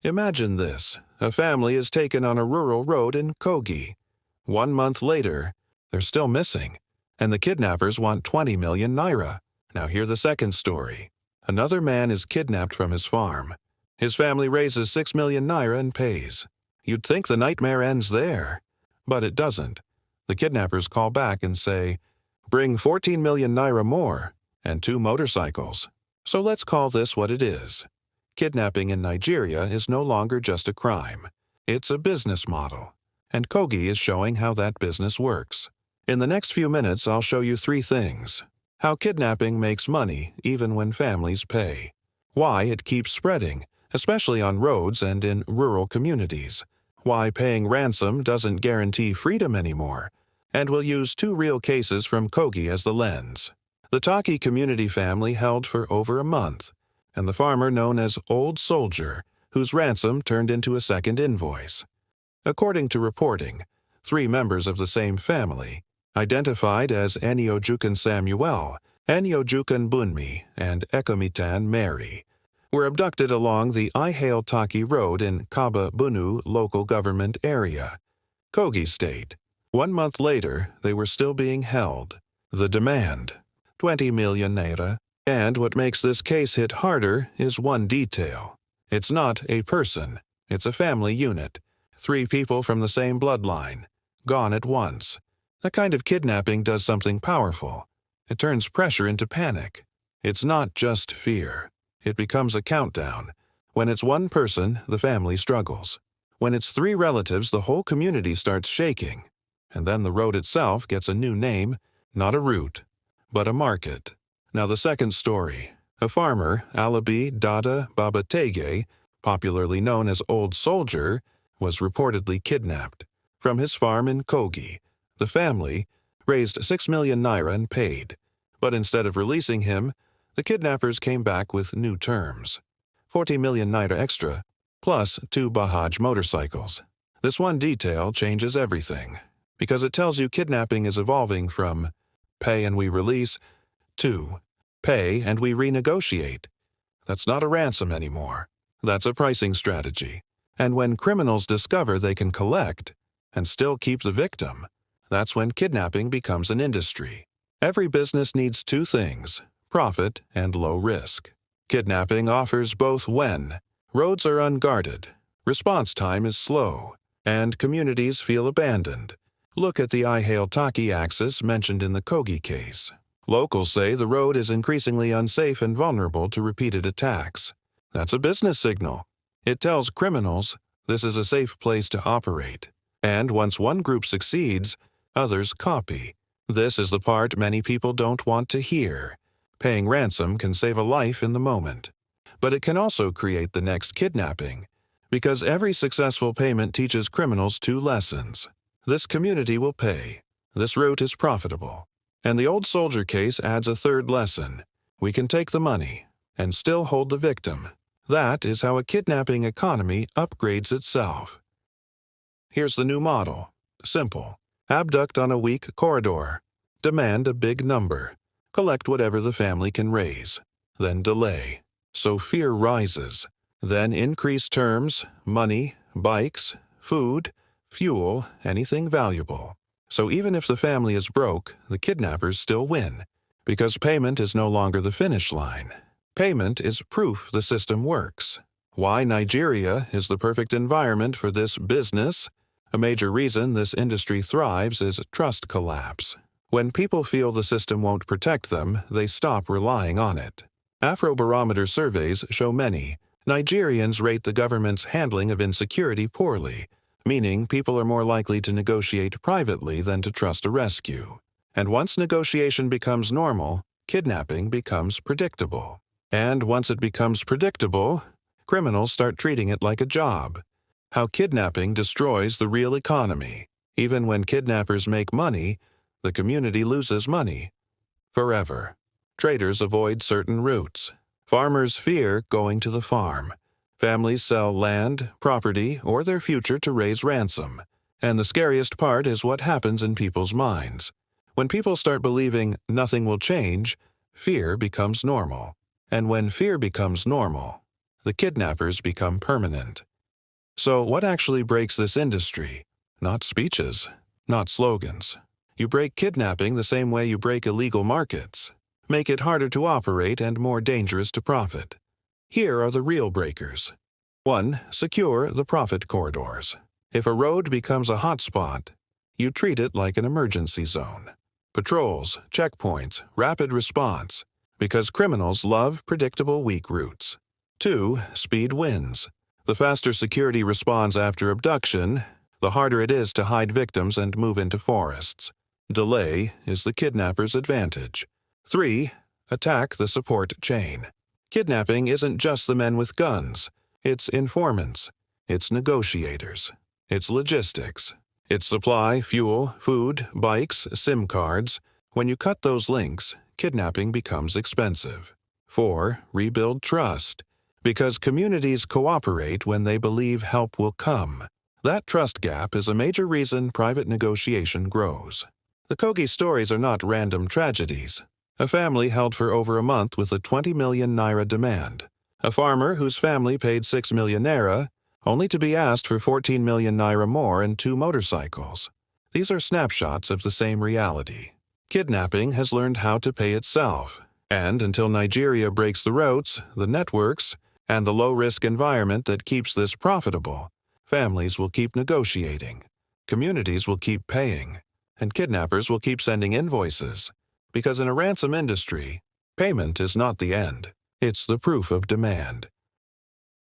Imagine this. A family is taken on a rural road in Kogi. 1 month later, they're still missing, and the kidnappers want 20 million naira. Now hear the second story. Another man is kidnapped from his farm. His family raises 6 million naira and pays. You'd think the nightmare ends there, but it doesn't. The kidnappers call back and say, "Bring 14 million naira more and 2 motorcycles." So let's call this what it is. Kidnapping in Nigeria is no longer just a crime. It's a business model, and Kogi is showing how that business works. In the next few minutes, I'll show you 3 things. How kidnapping makes money even when families pay. Why it keeps spreading, especially on roads and in rural communities. Why paying ransom doesn't guarantee freedom anymore. And we'll use 2 real cases from Kogi as the lens. The Taki community family held for over a month, and the farmer known as Old Soldier, whose ransom turned into a second invoice. According to reporting, 3 members of the same family, identified as Eniojukan Samuel, Eniojukan Bunmi, and Ekomitan Mary, were abducted along the Ihale Taki Road in Kaba Bunu local government area, Kogi State. 1 month later, they were still being held. The demand, 20 million naira. And what makes this case hit harder is one detail. It's not a person, it's a family unit. 3 people from the same bloodline, gone at once. That kind of kidnapping does something powerful. It turns pressure into panic. It's not just fear. It becomes a countdown. When it's one person, the family struggles. When it's 3 relatives, the whole community starts shaking. And then the road itself gets a new name, not a route, but a market. Now the second story. A farmer, Alabi Dada Babatege, popularly known as Old Soldier, was reportedly kidnapped. From his farm in Kogi, the family raised 6 million naira and paid. But instead of releasing him, the kidnappers came back with new terms. 40 million naira extra, plus 2 Bahaj motorcycles. This one detail changes everything, because it tells you kidnapping is evolving from pay and we release to pay and we renegotiate. That's not a ransom anymore. That's a pricing strategy. And when criminals discover they can collect and still keep the victim, that's when kidnapping becomes an industry. Every business needs 2 things, profit and low risk. Kidnapping offers both when roads are unguarded, response time is slow, and communities feel abandoned. Look at the Ihale Taki axis mentioned in the Kogi case. Locals say the road is increasingly unsafe and vulnerable to repeated attacks. That's a business signal. It tells criminals this is a safe place to operate. And once one group succeeds, others copy. This is the part many people don't want to hear. Paying ransom can save a life in the moment. But it can also create the next kidnapping, because every successful payment teaches criminals 2 lessons. This community will pay. This route is profitable. And the Old Soldier case adds a 3rd lesson. We can take the money and still hold the victim. That is how a kidnapping economy upgrades itself. Here's the new model. Simple. Abduct on a weak corridor. Demand a big number. Collect whatever the family can raise. Then delay. So fear rises. Then increase terms, money, bikes, food, fuel, anything valuable. So even if the family is broke, the kidnappers still win, because payment is no longer the finish line. Payment is proof the system works. Why Nigeria is the perfect environment for this business? A major reason this industry thrives is trust collapse. When people feel the system won't protect them, they stop relying on it. Afrobarometer surveys show many Nigerians rate the government's handling of insecurity poorly, meaning people are more likely to negotiate privately than to trust a rescue. And once negotiation becomes normal, kidnapping becomes predictable. And once it becomes predictable, criminals start treating it like a job. How kidnapping destroys the real economy. Even when kidnappers make money, the community loses money. Forever. Traders avoid certain routes. Farmers fear going to the farm. Families sell land, property, or their future to raise ransom. And the scariest part is what happens in people's minds. When people start believing nothing will change, fear becomes normal. And when fear becomes normal, the kidnappers become permanent. So what actually breaks this industry? Not speeches, not slogans. You break kidnapping the same way you break illegal markets. Make it harder to operate and more dangerous to profit. Here are the real breakers. 1. Secure the profit corridors. If a road becomes a hotspot, you treat it like an emergency zone. Patrols, checkpoints, rapid response, because criminals love predictable weak routes. 2. Speed wins. The faster security responds after abduction, the harder it is to hide victims and move into forests. Delay is the kidnapper's advantage. 3. Attack the support chain. Kidnapping isn't just the men with guns. It's informants. It's negotiators. It's logistics. It's supply, fuel, food, bikes, SIM cards. When you cut those links, kidnapping becomes expensive. 4. Rebuild trust. Because communities cooperate when they believe help will come. That trust gap is a major reason private negotiation grows. The Kogi stories are not random tragedies. A family held for over a month with a 20 million naira demand. A farmer whose family paid 6 million naira, only to be asked for 14 million naira more and 2 motorcycles. These are snapshots of the same reality. Kidnapping has learned how to pay itself, and until Nigeria breaks the routes, the networks, and the low-risk environment that keeps this profitable, families will keep negotiating, communities will keep paying, and kidnappers will keep sending invoices. Because in a ransom industry, payment is not the end, it's the proof of demand.